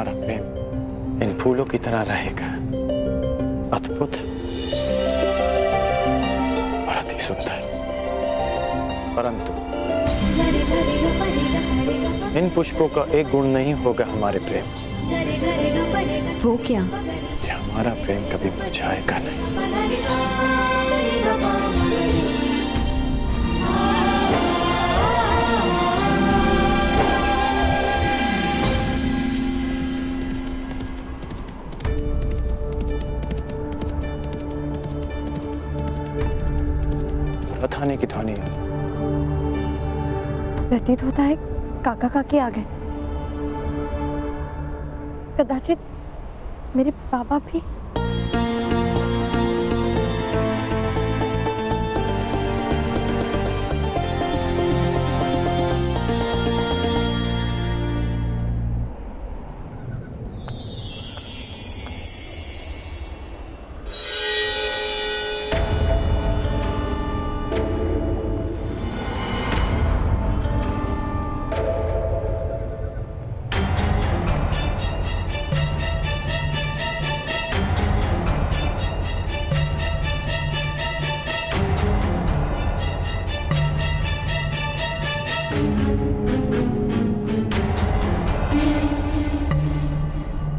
हमारा प्रेम इन फूलों की तरह रहेगा, अद्भुत और अति सुंदर। परंतु इन पुष्पों का एक गुण नहीं होगा हमारे प्रेम। वो क्या? ये हमारा प्रेम कभी मुरझाएगा नहीं। रथ आने की ध्वनि है। प्रतीत होता है काका काकी आ गए। कदाचित मेरे बाबा भी।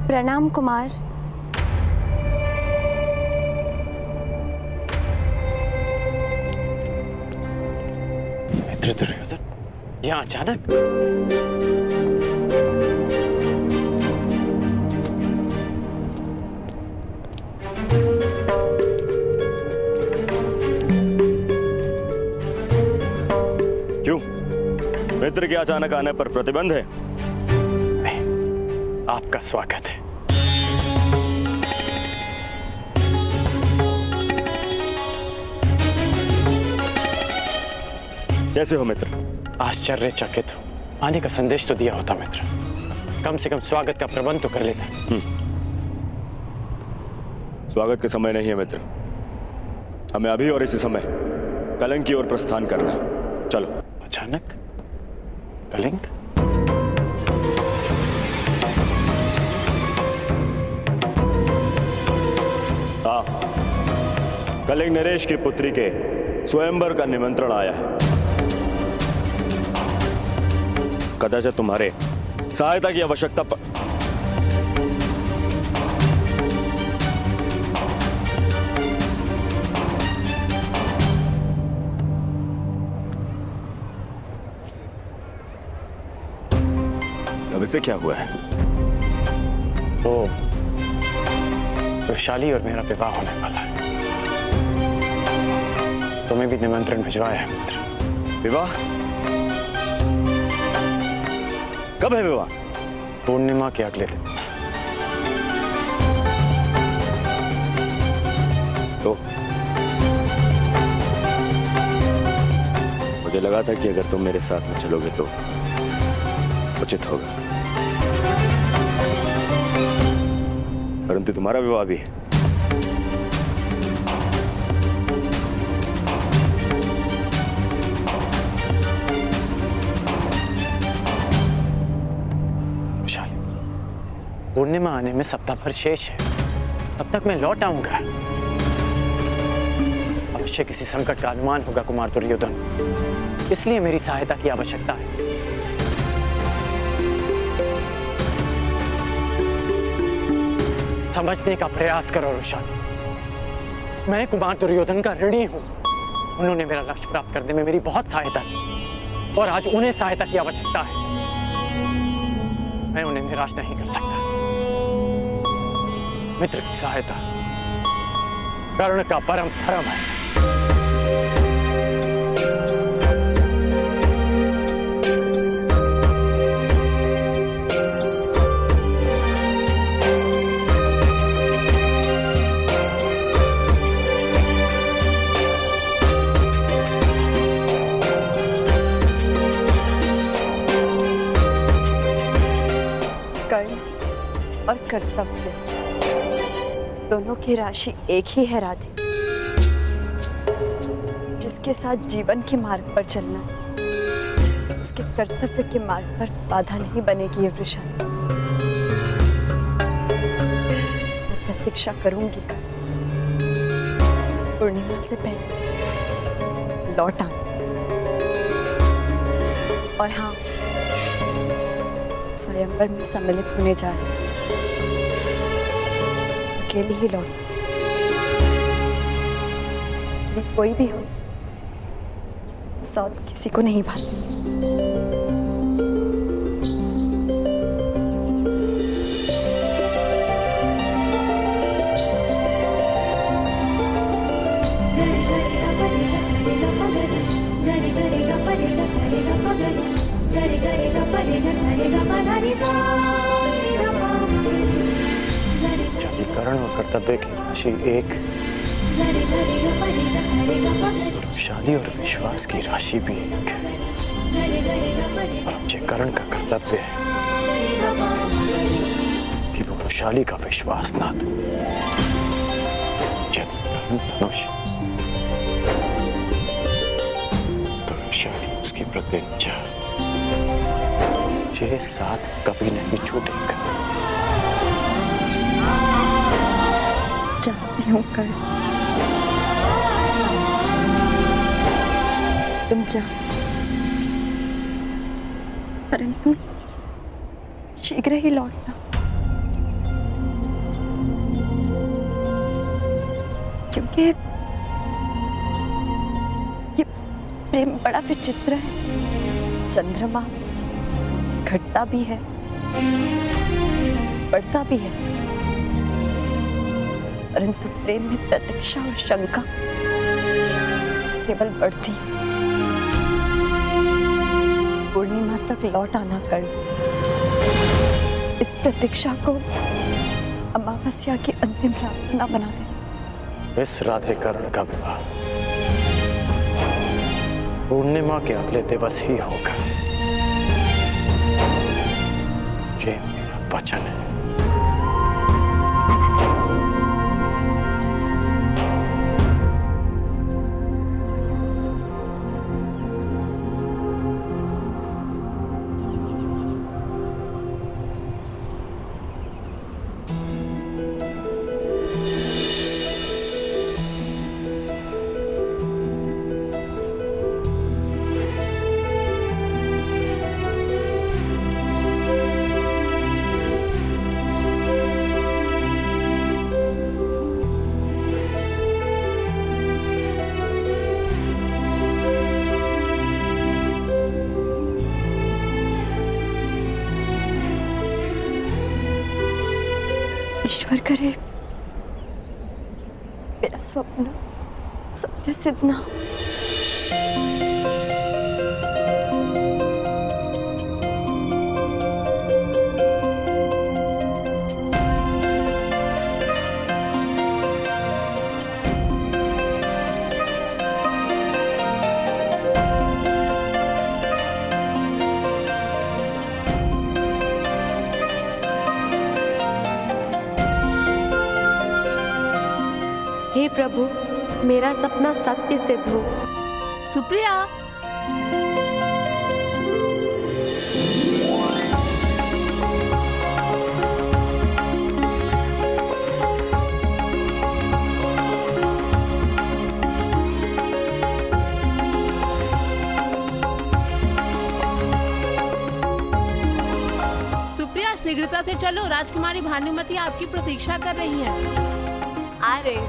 प्रणाम कुमार। मित्र दुर्योधन, यहाँ अचानक? क्यों? मित्र के अचानक आने पर प्रतिबंध है? नहीं, आपका स्वागत है। कैसे हो मित्र? आश्चर्यचकित हूँ। आने का संदेश तो दिया होता मित्र, कम से कम स्वागत का प्रबंध तो कर लेता। स्वागत के समय नहीं है मित्र, हमें अभी और इसी समय कलिंग की ओर प्रस्थान करना है। चलो। अचानक कलिंग? हाँ, कलिंग नरेश की पुत्री के स्वयंवर का निमंत्रण आया है। कदाचित तुम्हारे सहायता की आवश्यकता अब इसे क्या हुआ है? वो वैशाली और मेरा विवाह होने वाला है। तुम्हें भी निमंत्रण भिजवाया है मित्र। विवाह? कब है विवाह? पूर्णिमा के अगले दिन। तो मुझे लगा था कि अगर तुम मेरे साथ में चलोगे तो उचित होगा, परंतु तुम्हारा विवाह भी है। पूर्णिमा आने में सप्ताह भर शेष है, तब तक मैं लौट आऊंगा। अवश्य किसी संकट का अनुमान होगा कुमार दुर्योधन, इसलिए मेरी सहायता की आवश्यकता है। समझने का प्रयास करो वैशाली, मैं कुमार दुर्योधन का ऋणी हूं। उन्होंने मेरा लक्ष्य प्राप्त करने में मेरी बहुत सहायता की और आज उन्हें सहायता की आवश्यकता है। मैं उन्हें निराश नहीं कर सकता। मित्र की सहायता कर्ण का परम धर्म है। कर्ण और कर्तव्य दोनों की राशि एक ही है राधे। जिसके साथ जीवन के मार्ग पर चलना, उसके कर्तव्य के मार्ग पर बाधा नहीं बनेगी ये वृषा। प्रतीक्षा करूंगी। पूर्णिमा से पहले लौट आना। और हाँ, स्वयंवर में सम्मिलित होने जा रही हूँ, अकेली ही लौट। कोई भी हो, सौत किसी को नहीं भाती। करण और कर्तव्य की राशि एक, शादी और विश्वास की राशि भी एक है। और मुझे करण का कर्तव्य है कि वो वैशाली का विश्वास ना दो। जब धनुष तो वैशाली उसकी प्रतिज्ञा ये साथ कभी नहीं छूटेगा। जानती हूँ करण, तुम जा, परंतु शीघ्र ही लौटना, क्योंकि ये प्रेम बड़ा विचित्र है। चंद्रमा घटता भी है, बढ़ता भी है, परंतु प्रेम में प्रतीक्षा और शंका केवल बढ़ती है। पूर्णिमा तक लौट आना कर, इस प्रतीक्षा को अमावस्या की अंतिम रात न बना दे। इस राधे करण का विवाह पूर्णिमा के अगले दिवस ही होगा। ये मेरा वचन है। ईश्वर करे मेरा स्वप्न सत्य सिद्ध ना हो। हे प्रभु, मेरा सपना सत्य सिद्ध हो। सुप्रिया, सुप्रिया शीघ्रता से चलो, राजकुमारी भानुमति आपकी प्रतीक्षा कर रही हैं। आ रहे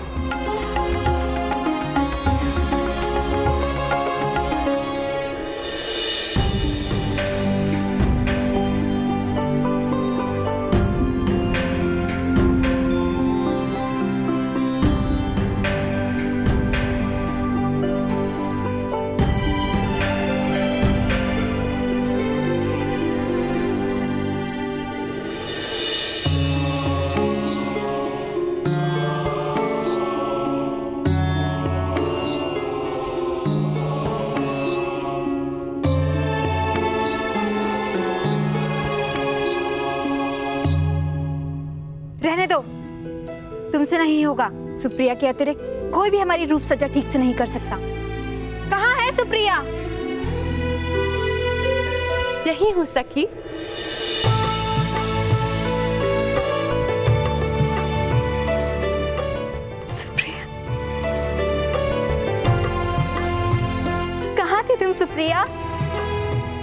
रहने दो, तुमसे नहीं होगा। सुप्रिया के अतिरिक्त कोई भी हमारी रूप सज्जा ठीक से नहीं कर सकता। कहाँ है सुप्रिया? यही हूँ सखी। सुप्रिया,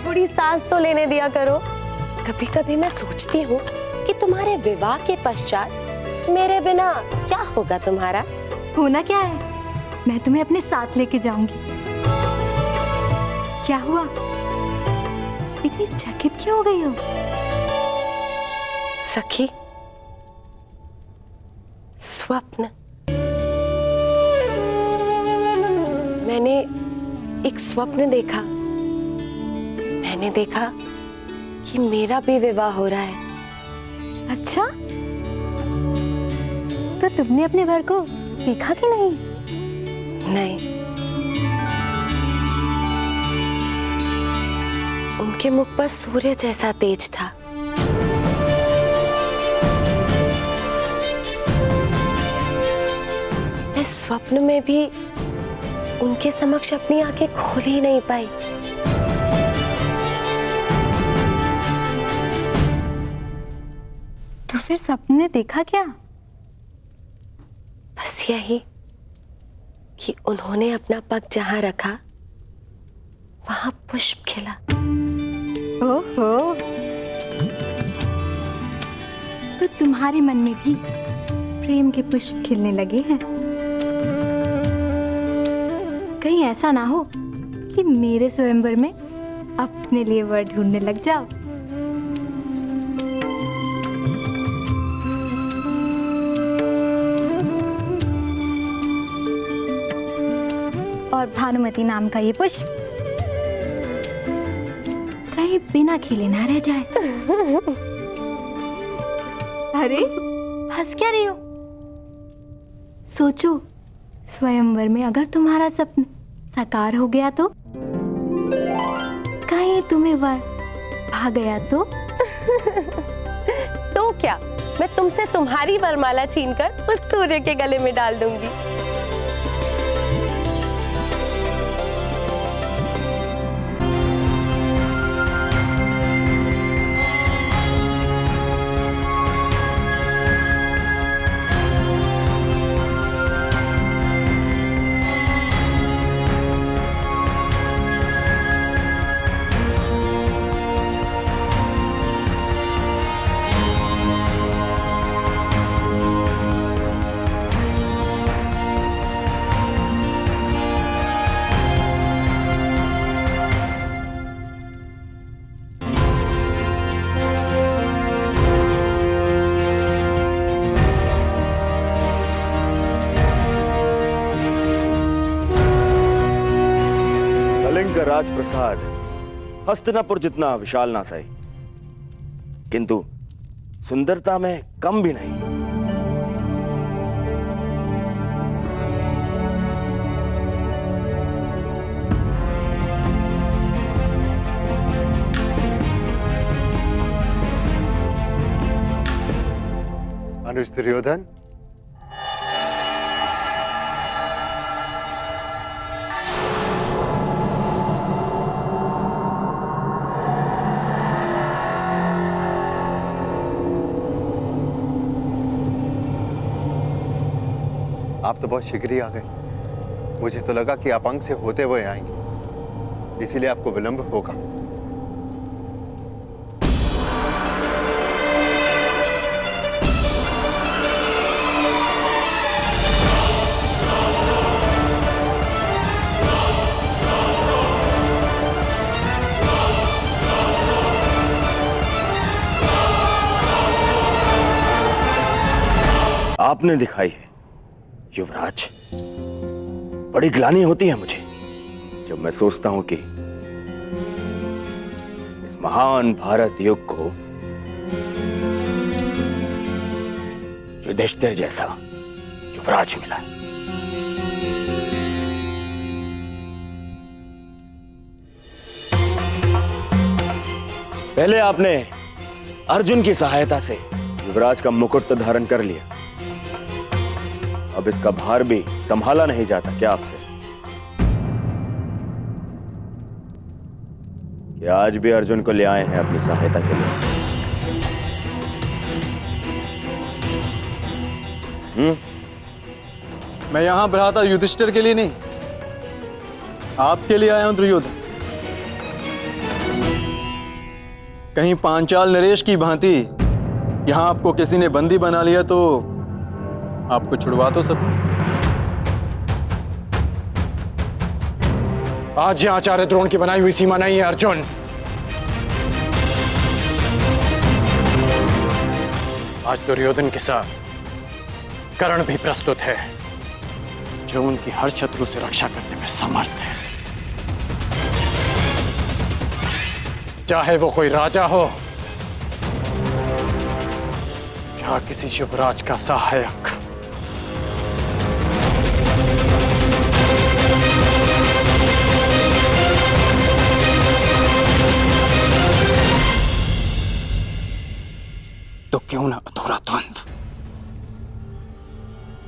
थोड़ी सांस तो लेने दिया करो। कभी कभी मैं सोचती हूँ कि तुम्हारे विवाह के पश्चात मेरे बिना क्या होगा तुम्हारा। होना क्या है, मैं तुम्हें अपने साथ लेके जाऊंगी। क्या हुआ, इतनी चकित क्यों हो गई हो? सखी, स्वप्न। मैंने एक स्वप्न देखा। मैंने देखा कि मेरा भी विवाह हो रहा है। अच्छा, तो तुमने अपने वर को देखा कि नहीं? नहीं, उनके मुख पर सूर्य जैसा तेज था। मैं स्वप्न में भी उनके समक्ष अपनी आंखें खोल ही नहीं पाई। तो फिर सपने में देखा क्या? बस यही कि उन्होंने अपना पग जहां रखा वहां पुष्प खिला। ओहो, तो तुम्हारे मन में भी प्रेम के पुष्प खिलने लगे हैं। कहीं ऐसा ना हो कि मेरे स्वयंवर में अपने लिए वर ढूंढने लग जाओ। और भानुमति नाम का ये पुष्प कहीं बिना खिले ना रह जाए। अरे हंस क्या रही हो? सोचो, स्वयंवर में अगर तुम्हारा सपना साकार हो गया तो? कहीं तुम्हें वर भा गया तो? तो क्या, मैं तुमसे तुम्हारी वरमाला छीनकर उस सूर्य के गले में डाल दूंगी। राजप्रसाद हस्तिनापुर जितना विशाल ना सही, किंतु सुंदरता में कम भी नहीं। अनुज दुर्योधन, आप तो बहुत शीघ्र ही आ गए। मुझे तो लगा कि आप अंग से होते हुए आएंगे, इसीलिए आपको विलंब होगा। आपने दिखाई है युवराज। बड़ी ग्लानि होती है मुझे जब मैं सोचता हूं कि इस महान भारत युग को युधिष्ठिर जैसा युवराज मिला। पहले आपने अर्जुन की सहायता से युवराज का मुकुट तो धारण कर लिया, अब इसका भार भी संभाला नहीं जाता क्या आपसे? कि आज भी अर्जुन को ले आए हैं अपनी सहायता के लिए? मैं यहां भ्राता युधिष्ठिर के लिए नहीं, आपके लिए आया हूं दुर्योधन। कहीं पांचाल नरेश की भांति यहाँ आपको किसी ने बंदी बना लिया तो आपको छुड़वा तो सब। आज यह आचार्य द्रोण की बनाई हुई सीमा नहीं है अर्जुन। आज दुर्योधन के साथ कर्ण भी प्रस्तुत है, जो उनकी हर शत्रु से रक्षा करने में समर्थ है, चाहे वो कोई राजा हो या किसी युवराज का सहायक। तो क्यों ना अधूरा द्वंद्व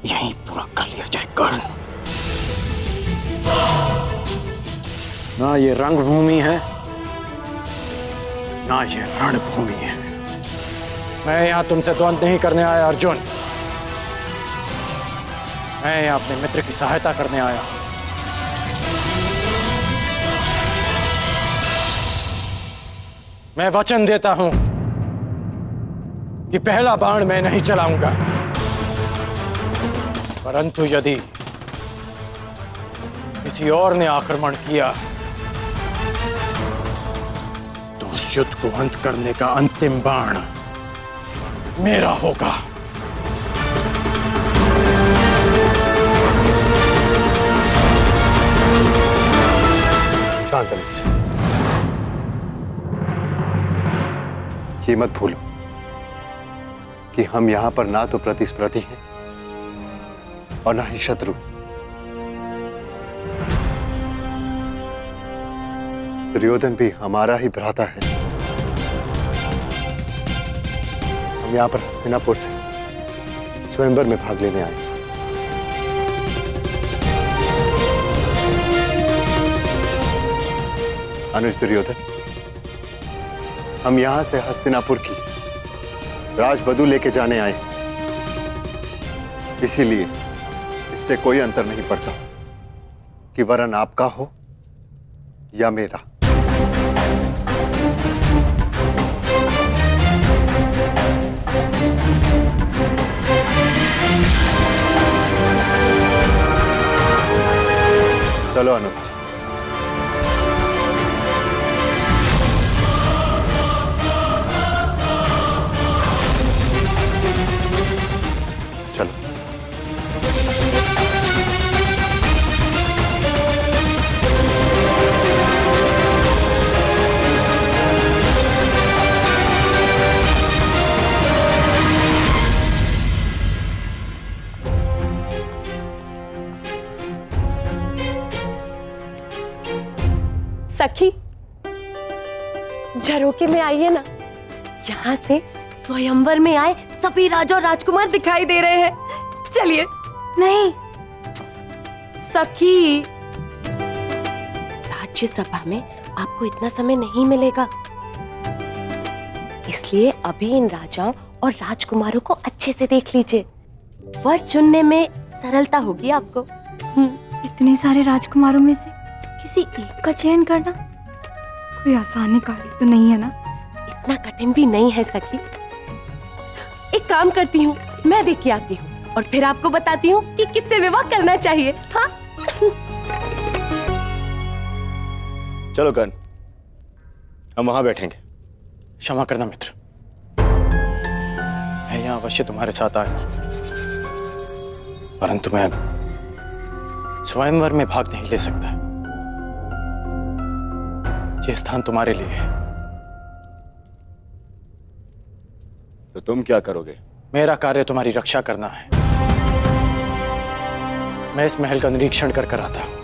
यहीं पूरा कर लिया जाए कर्ण। ना ये रंगभूमि है, ना ये रणभूमि है। मैं यहां तुमसे द्वंद्व नहीं करने आया अर्जुन, मैं यहां अपने मित्र की सहायता करने आया हूं। मैं वचन देता हूं कि पहला बाण मैं नहीं चलाऊंगा, परंतु यदि किसी और ने आक्रमण किया तो उस युद्ध को अंत करने का अंतिम बाण मेरा होगा। शांत अनुज, ये मत भूलो कि हम यहां पर ना तो प्रतिस्पर्धी हैं और ना ही शत्रु। दुर्योधन भी हमारा ही भ्राता है। हम यहां पर हस्तिनापुर से स्वयंवर में भाग लेने आए। अनुज दुर्योधन, हम यहां से हस्तिनापुर की राजवधु लेके जाने आए, इसीलिए इससे कोई अंतर नहीं पड़ता कि वरन आपका हो या मेरा। चलो अनुज। चलो। सखी, झरोके में आइए ना। यहाँ से स्वयंवर में आए सभी राजा और राजकुमार दिखाई दे रहे हैं। चलिए। नहीं सखी, राज्यसभा में आपको इतना समय नहीं मिलेगा, इसलिए अभी इन राजाओं और राजकुमारों को अच्छे से देख लीजिए। वर चुनने में सरलता होगी आपको। इतने सारे राजकुमारों में से किसी एक का चयन करना कोई आसानी कार्य तो नहीं है ना? इतना कठिन भी नहीं है सखी। एक काम करती हूँ, मैं देख के आती हूँ और फिर आपको बताती हूँ कि किससे विवाह करना चाहिए। हाँ? चलो कर्ण, हम वहां बैठेंगे। क्षमा करना मित्र, मैं यहां अवश्य तुम्हारे साथ आया, परंतु मैं स्वयंवर में भाग नहीं ले सकता। ये स्थान तुम्हारे लिए है। तो तुम क्या करोगे? मेरा कार्य तुम्हारी रक्षा करना है। मैं इस महल का निरीक्षण कर आता हूं।